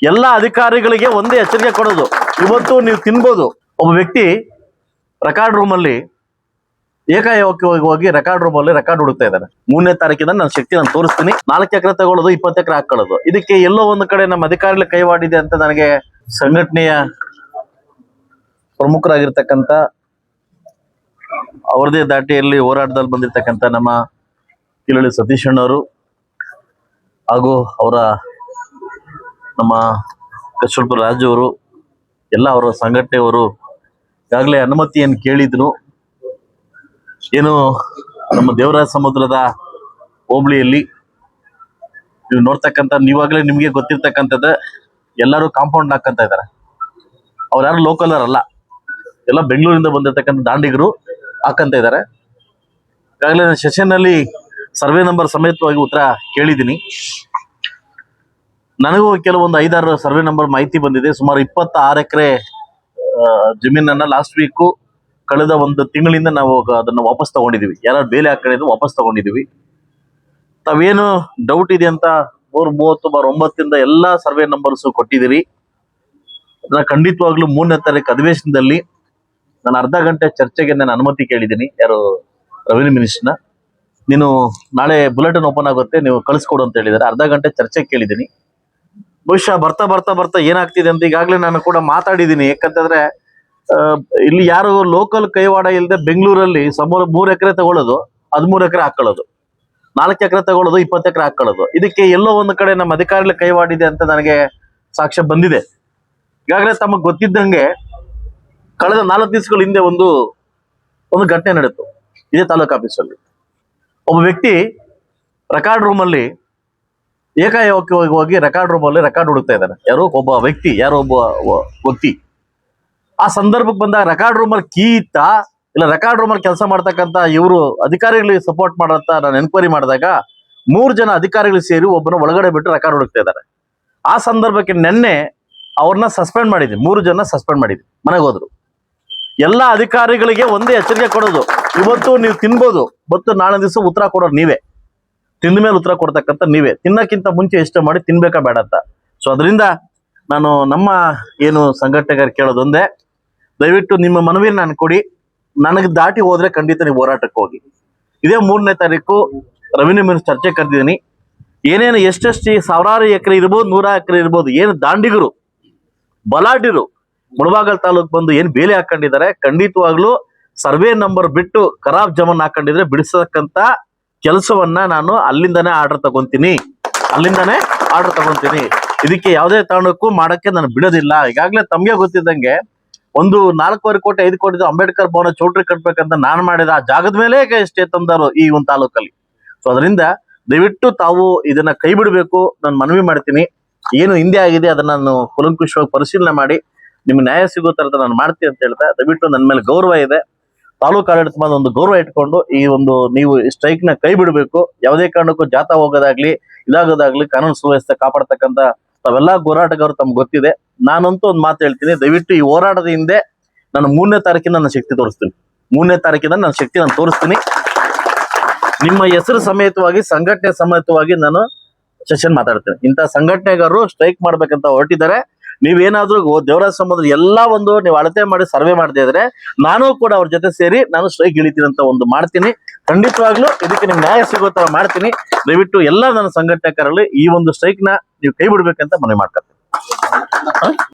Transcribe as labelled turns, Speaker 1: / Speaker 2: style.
Speaker 1: ಎಲ್ಲ ಅಧಿಕಾರಿಗಳಿಗೆ ಒಂದೇ ಎಚ್ಚರಿಕೆ ಕೊಡೋದು, ಇವತ್ತು ನೀವು ತಿನ್ಬೋದು. ಒಬ್ಬ ವ್ಯಕ್ತಿ ರೆಕಾರ್ಡ್ ರೂಮಲ್ಲಿ ಏಕಾಏಕವಾಗಿ ಹೋಗಿ ರೆಕಾರ್ಡ್ ರೂಮಲ್ಲಿ ರೆಕಾರ್ಡ್ ಹುಡುಕ್ತಾ ಇದ್ದಾರೆ. 3ನೇ ತಾರೀಕಿಂದ ನನ್ನ ಶಕ್ತಿ ನಾನು ತೋರಿಸ್ತೀನಿ, 4 ಎಕರೆ ತಗೊಳ್ಳೋದು, 20 ಎಕರೆ ಹಾಕೊಳ್ಳೋದು. ಇದಕ್ಕೆ ಎಲ್ಲೋ ಒಂದು ಕಡೆ ನಮ್ಮ ಅಧಿಕಾರಿಗಳ ಕೈವಾಡಿದೆ ಅಂತ ನನಗೆ ಸಂಘಟನೆಯ ಪ್ರಮುಖರಾಗಿರ್ತಕ್ಕಂಥ ಅವರದೇ ದಾಟಿಯಲ್ಲಿ ಹೋರಾಟದಲ್ಲಿ ಬಂದಿರತಕ್ಕಂಥ ನಮ್ಮ ಕಿಲಳಿ ಸತೀಶ್ ಅಣ್ಣವರು ಹಾಗೂ ಅವರ ನಮ್ಮ ಕಶ್ಯಪ ರಾಜು ಅವರು ಎಲ್ಲ ಅವರ ಸಂಘಟನೆಯವರು ಈಗಾಗಲೇ ಅನುಮತಿಯನ್ನು ಕೇಳಿದ್ರು. ಏನು ನಮ್ಮ ದೇವರಾಜ ಸಮುದ್ರದ ಹೋಬಳಿಯಲ್ಲಿ ನೀವು ನೋಡ್ತಕ್ಕಂಥ, ನೀವಾಗಲೇ ನಿಮಗೆ ಗೊತ್ತಿರ್ತಕ್ಕಂಥದ್ದು, ಎಲ್ಲರೂ ಕಾಂಪೌಂಡ್ ಹಾಕಂತ ಇದ್ದಾರೆ. ಅವ್ರು ಯಾರು ಲೋಕಲರ್ ಅಲ್ಲ, ಎಲ್ಲ ಬೆಂಗಳೂರಿಂದ ಬಂದಿರತಕ್ಕಂಥ ದಾಂಡಿಗರು ಹಾಕಂತ ಇದ್ದಾರೆ. ಈಗಾಗಲೇ ನಾನು ಸೆಷನ್ನಲ್ಲಿ ಸರ್ವೆ ನಂಬರ್ ಸಮೇತವಾಗಿ ಉತ್ತರ ಕೇಳಿದ್ದೀನಿ. ನನಗೂ ಕೆಲವೊಂದು 5-6 ಸರ್ವೆ ನಂಬರ್ ಮಾಹಿತಿ ಬಂದಿದೆ. ಸುಮಾರು 26 ಎಕರೆ ಜಮೀನನ್ನ ಲಾಸ್ಟ್ ವೀಕು ಕಳೆದ 1 ತಿಂಗಳಿಂದ ನಾವು ಅದನ್ನು ವಾಪಸ್ ತಗೊಂಡಿದ್ದೀವಿ. ಯಾರು ಬೇಲೆ ಹಾಕೊಂಡಿದ್ದು ವಾಪಸ್ ತಗೊಂಡಿದ್ದೀವಿ. ತಾವೇನು ಡೌಟ್ ಇದೆ ಅಂತ 330/9 ಎಲ್ಲ ಸರ್ವೆ ನಂಬರ್ಸ್ ಕೊಟ್ಟಿದ್ದೀರಿ. ಅದನ್ನ ಖಂಡಿತವಾಗ್ಲೂ 3ನೇ ತಾರೀಕು ಅಧಿವೇಶನದಲ್ಲಿ ನಾನು ಅರ್ಧ ಗಂಟೆ ಚರ್ಚೆಗೆ ನಾನು ಅನುಮತಿ ಕೇಳಿದ್ದೀನಿ. ಯಾರು ರೆವಿನ್ಯೂ ಮಿನಿಸ್ಟರ್ನ, ನೀನು ನಾಳೆ ಬುಲೆಟಿನ್ ಓಪನ್ ಆಗುತ್ತೆ, ನೀವು ಕಳಿಸ್ಕೊಡು ಅಂತ ಹೇಳಿದ್ದಾರೆ. ಅರ್ಧ ಗಂಟೆ ಚರ್ಚೆ ಕೇಳಿದ್ದೀನಿ. ಬಹುಶಃ ಬರ್ತಾ ಬರ್ತಾ ಬರ್ತಾ ಏನಾಗ್ತಿದೆ ಅಂತ ಈಗಾಗಲೇ ನಾನು ಕೂಡ ಮಾತಾಡಿದ್ದೀನಿ. ಯಾಕಂತಂದ್ರೆ ಇಲ್ಲಿ ಯಾರು ಲೋಕಲ್ ಕೈವಾಡ ಇಲ್ಲದೆ ಬೆಂಗಳೂರಲ್ಲಿ 3 ಎಕರೆ ತಗೊಳ್ಳೋದು, 13 ಎಕರೆ ಹಾಕೊಳ್ಳೋದು, 4 ಎಕರೆ ತಗೊಳ್ಳೋದು, 20 ಎಕರೆ ಹಾಕೊಳ್ಳೋದು. ಇದಕ್ಕೆ ಎಲ್ಲೋ ಒಂದು ಕಡೆ ನಮ್ಮ ಅಧಿಕಾರಿಗಳ ಕೈವಾಡಿದೆ ಅಂತ ನನಗೆ ಸಾಕ್ಷ್ಯ ಬಂದಿದೆ. ಈಗಾಗಲೇ ತಮಗೆ ಗೊತ್ತಿದ್ದಂಗೆ ಕಳೆದ 4 ದಿವಸಗಳ ಹಿಂದೆ ಒಂದು ಘಟನೆ ನಡೆಯಿತು ಇದೇ ತಾಲೂಕು ಆಫೀಸಲ್ಲಿ. ಒಬ್ಬ ವ್ಯಕ್ತಿ ರೆಕಾರ್ಡ್ ರೂಮಲ್ಲಿ ಏಕಾಏಕವಾಗಿ ಹೋಗಿ ರೆಕಾರ್ಡ್ ರೂಮಲ್ಲಿ ರೆಕಾರ್ಡ್ ಹುಡುಕ್ತಾ ಇದ್ದಾರೆ. ಒಬ್ಬ ವ್ಯಕ್ತಿ ಆ ಸಂದರ್ಭಕ್ಕೆ ಬಂದಾಗ ರೆಕಾರ್ಡ್ ರೂಮಲ್ಲಿ ಕೀ ಇತ್ತ ಇಲ್ಲ ರೆಕಾರ್ಡ್ ರೂಮಲ್ಲಿ ಕೆಲಸ ಮಾಡ್ತಕ್ಕಂಥ ಇವರು ಅಧಿಕಾರಿಗಳಿಗೆ ಸಪೋರ್ಟ್ ಮಾಡಂತ ನಾನು ಎನ್ಕ್ವೈರಿ ಮಾಡಿದಾಗ 3 ಜನ ಅಧಿಕಾರಿಗಳು ಸೇರಿ ಒಬ್ಬನ ಒಳಗಡೆ ಬಿಟ್ಟು ರೆಕಾರ್ಡ್ ಹುಡುಕ್ತಾ ಇದ್ದಾರೆ. ಆ ಸಂದರ್ಭಕ್ಕೆ ನಿನ್ನೆ ಅವ್ರನ್ನ ಸಸ್ಪೆಂಡ್ ಮಾಡಿದ್ವಿ, 3 ಜನ ಸಸ್ಪೆಂಡ್ ಮಾಡಿದ್ವಿ, ಮನೆಗೆ ಹೋದ್ರು. ಎಲ್ಲ ಅಧಿಕಾರಿಗಳಿಗೆ ಒಂದೇ ಎಚ್ಚರಿಕೆ ಕೊಡೋದು, ಇವತ್ತು ನೀವು ತಿನ್ಬೋದು, ಮತ್ತು ನಾಳೆ ದಿವಸ ಉತ್ತರ ಕೊಡೋರು ನೀವೇ, ತಿಂದ ಮೇಲೆ ಉತ್ತರ ಕೊಡ್ತಕ್ಕಂಥ ನೀವೇ. ತಿನ್ನಕ್ಕಿಂತ ಮುಂಚೆ ಇಷ್ಟ ಮಾಡಿ ತಿನ್ಬೇಕಾ ಬೇಡ ಅಂತ. ಸೊ ಅದರಿಂದ ನಾನು ನಮ್ಮ ಏನು ಸಂಘಟನೆಗಾರ ಕೇಳೋದೊಂದೇ, ದಯವಿಟ್ಟು ನಿಮ್ಮ ಮನವಿಯನ್ನು ನಾನು ಕೊಡಿ. ನನಗೆ ದಾಟಿ ಹೋದ್ರೆ ಖಂಡಿತ ನೀವು ಹೋರಾಟಕ್ಕೆ ಹೋಗಿ. ಇದೇ 3ನೇ ತಾರೀಕು ರೆವಿನ್ಯೂ ಮಿನಿಸ್ಟರ್ ಚರ್ಚೆ ಕರೆದಿದ್ದೀನಿ. ಏನೇನು ಎಷ್ಟೆಷ್ಟು ಸಾವಿರಾರು ಎಕರೆ ಇರ್ಬೋದು, 100 ಎಕರೆ ಇರ್ಬೋದು, ಏನು ದಾಂಡಿಗರು ಬಲಾಢ್ಯರು ಮುಳಬಾಗಲ್ ತಾಲೂಕ್ ಬಂದು ಏನು ಬೇಲಿ ಹಾಕೊಂಡಿದ್ದಾರೆ, ಖಂಡಿತವಾಗ್ಲೂ ಸರ್ವೆ ನಂಬರ್ ಬಿಟ್ಟು ಖರಾಬ್ ಜಮನ್ ಹಾಕೊಂಡಿದ್ರೆ ಬಿಡಿಸತಕ್ಕಂತ ಕೆಲಸವನ್ನ ನಾನು ಅಲ್ಲಿಂದಾನೇ ಆರ್ಡರ್ ತಗೊಂತೀನಿ. ಇದಕ್ಕೆ ಯಾವುದೇ ಕಾರಣಕ್ಕೂ ಮಾಡಕ್ಕೆ ನಾನು ಬಿಡೋದಿಲ್ಲ. ಈಗಾಗಲೇ ತಮಗೆ ಗೊತ್ತಿದ್ದಂಗೆ ಒಂದು 4.25 ಕೋಟಿ 5 ಕೋಟಿ ಅಂಬೇಡ್ಕರ್ ಭವನ ಚೌಟ್ರಿ ಕಟ್ಬೇಕಂತ ನಾನು ಮಾಡಿದ ಆ ಜಾಗದ ಮೇಲೆ ಎಷ್ಟೇ ತಂದರು ಈ ಒಂದು ತಾಲೂಕಲ್ಲಿ. ಸೊ ಅದರಿಂದ ದಯವಿಟ್ಟು ತಾವು ಇದನ್ನ ಕೈ ಬಿಡಬೇಕು, ನಾನು ಮನವಿ ಮಾಡ್ತೀನಿ. ಏನು ಹಿಂದೆ ಆಗಿದೆ ಅದನ್ನ ನಾನು ಕುಲಂಕುಷವಾಗಿ ಪರಿಶೀಲನೆ ಮಾಡಿ ನಿಮ್ಗೆ ನ್ಯಾಯ ಸಿಗೋ ತರದ ನಾನು ಮಾಡ್ತೀನಿ ಅಂತ ಹೇಳ್ತಾ, ದಯವಿಟ್ಟು ನನ್ನ ಮೇಲೆ ಗೌರವ ಇದೆ, ತಾಲೂಕು ಆಡಳಿತ ಮೇಲೆ ಒಂದು ಗೌರವ ಇಟ್ಕೊಂಡು ಈ ಒಂದು ನೀವು ಸ್ಟ್ರೈಕ್ ನ ಕೈ ಬಿಡಬೇಕು. ಯಾವುದೇ ಕಾರಣಕ್ಕೂ ಜಾಥಾ ಹೋಗೋದಾಗ್ಲಿ ಇದಾಗೋದಾಗ್ಲಿ ಕಾನೂನು ಸುವ್ಯವಸ್ಥೆ ಕಾಪಾಡ್ತಕ್ಕಂಥ ತಾವೆಲ್ಲ ಹೋರಾಟಗಾರರು ತಮ್ಗೆ ಗೊತ್ತಿದೆ. ನಾನಂತೂ ಒಂದು ಮಾತು ಹೇಳ್ತೀನಿ, ದಯವಿಟ್ಟು ಈ ಹೋರಾಟದ ಹಿಂದೆ ನಾನು 3ನೇ ತಾರೀಕಿಂದ ನನ್ನ ಶಕ್ತಿ ತೋರಿಸ್ತೀನಿ. 3ನೇ ತಾರೀಕಿಂದ ನನ್ನ ಶಕ್ತಿ ನಾನು ತೋರಿಸ್ತೀನಿ. ನಿಮ್ಮ ಹೆಸರು ಸಮೇತವಾಗಿ ಸಂಘಟನೆ ಸಮೇತವಾಗಿ ನಾನು ಸೆಷನ್ ಮಾತಾಡ್ತೀನಿ. ಇಂಥ ಸಂಘಟನೆಗಾರರು ಸ್ಟ್ರೈಕ್ ಮಾಡ್ಬೇಕಂತ ಹೊರಟಿದ್ದಾರೆ. ನೀವೇನಾದ್ರೂ ದೇವರಾಜ ಸಮುದ್ರ ಎಲ್ಲ ನೀವು ಅಳತೆ ಮಾಡಿ ಸರ್ವೆ ಮಾಡದೇ ಇದ್ರೆ ನಾನು ಕೂಡ ಅವ್ರ ಜೊತೆ ಸೇರಿ ನಾನು ಸ್ಟ್ರೈಕ್ ಇಳಿತೀನಿ ಅಂತ ಮಾಡ್ತೀನಿ. ಖಂಡಿತವಾಗ್ಲೂ ಇದಕ್ಕೆ ನಿಮ್ಗೆ ನ್ಯಾಯ ಸಿಗೋ ತರ ಮಾಡ್ತೀನಿ. ದಯವಿಟ್ಟು ಎಲ್ಲ ನನ್ನ ಸಂಘಟನೆಕಾರರಲ್ಲಿ ಈ ಒಂದು ಸ್ಟ್ರೈಕ್ ನ ನೀವು ಕೈ ಬಿಡ್ಬೇಕಂತ ಮನವಿ ಮಾಡ್ಕೊತೀನಿ.